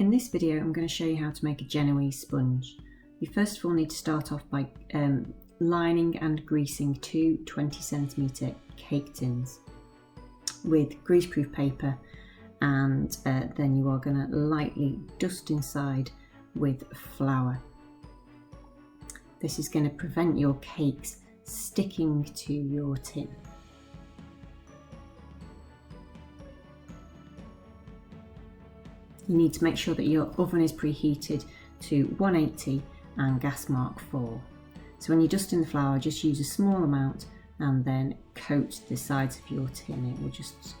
In this video I'm going to show you how to make a Genoese sponge. You first of all need to start off by lining and greasing two 20cm cake tins with greaseproof paper, and then you are going to lightly dust inside with flour. This is going to prevent your cakes sticking to your tin. You need to make sure that your oven is preheated to 180 and gas mark 4. So when you're dusting the flour, just use a small amount and then coat the sides of your tin. It will just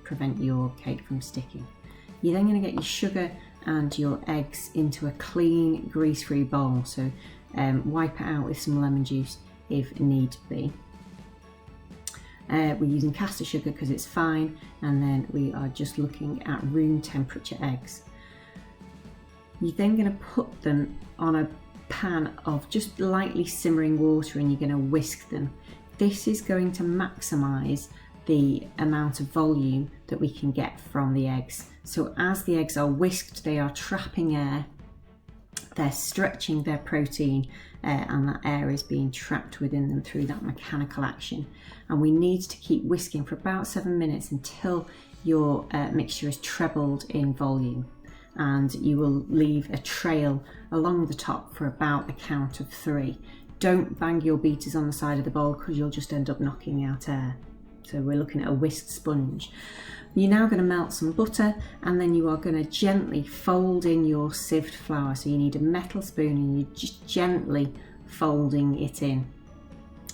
prevent your cake from sticking. You're then going to get your sugar and your eggs into a clean, grease-free bowl. So wipe it out with some lemon juice if need be. We're using caster sugar because it's fine, and then we are just looking at room temperature eggs. You're then going to put them on a pan of just lightly simmering water and you're going to whisk them. This is going to maximise the amount of volume that we can get from the eggs. So as the eggs are whisked, they are trapping air, they're stretching their protein, and that air is being trapped within them through that mechanical action. And we need to keep whisking for about 7 minutes until your mixture is trebled in volume, and you will leave a trail along the top for about the count of 3. Don't bang your beaters on the side of the bowl because you'll just end up knocking out air. So we're looking at a whisked sponge. You're now going to melt some butter, and then you are going to gently fold in your sieved flour. So you need a metal spoon and you're just gently folding it in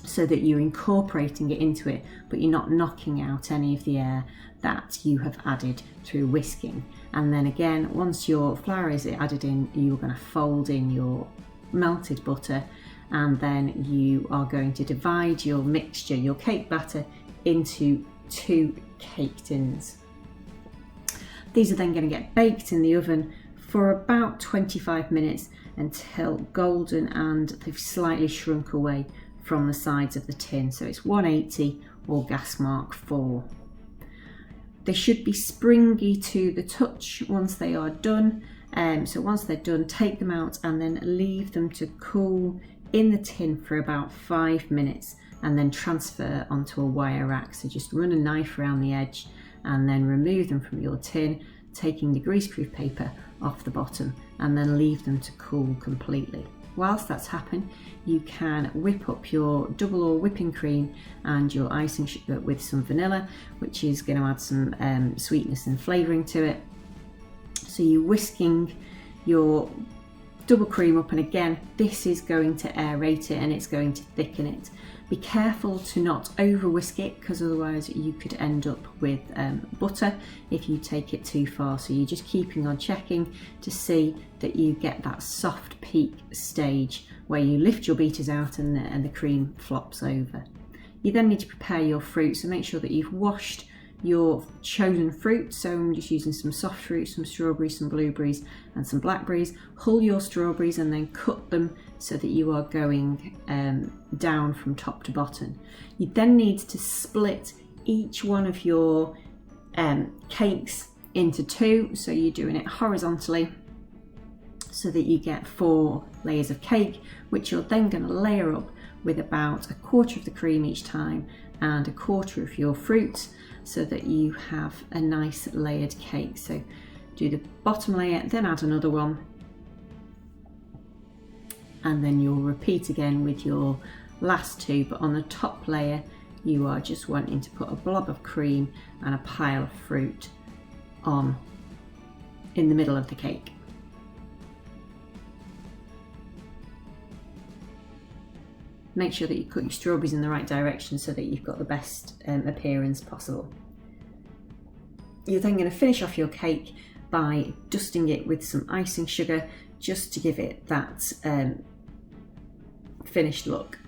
so that you're incorporating it into it, but you're not knocking out any of the air that you have added through whisking. And then again, once your flour is added in, you're going to fold in your melted butter, and then you are going to divide your mixture, your cake batter, into 2 cake tins. These are then going to get baked in the oven for about 25 minutes until golden and they've slightly shrunk away from the sides of the tin. So it's 180 or gas mark 4. They should be springy to the touch once they are done. So once they're done, take them out and then leave them to cool in the tin for about 5 minutes, and then transfer onto a wire rack. So just run a knife around the edge and then remove them from your tin, taking the greaseproof paper off the bottom, and then leave them to cool completely. Whilst that's happening, you can whip up your double or whipping cream and your icing sugar with some vanilla, which is going to add some sweetness and flavouring to it. So you're whisking your double cream up, and again, this is going to aerate it and it's going to thicken it. Be careful to not over whisk it, because otherwise you could end up with butter if you take it too far. So you're just keeping on checking to see that you get that soft peak stage where you lift your beaters out and the cream flops over. You then need to prepare your fruit, so make sure that you've washed your chosen fruit. So I'm just using some soft fruit, some strawberries, some blueberries and some blackberries. Hull your strawberries and then cut them so that you are going down from top to bottom. You then need to split each one of your cakes into 2, so you're doing it horizontally so that you get 4 layers of cake, which you're then going to layer up with about 1/4 of the cream each time and 1/4 of your fruit, so that you have a nice layered cake. So do the bottom layer, then add another one, and then you'll repeat again with your last 2, but on the top layer you are just wanting to put a blob of cream and a pile of fruit on in the middle of the cake. Make sure that you cut your strawberries in the right direction so that you've got the best appearance possible. You're then going to finish off your cake by dusting it with some icing sugar, just to give it that finished look.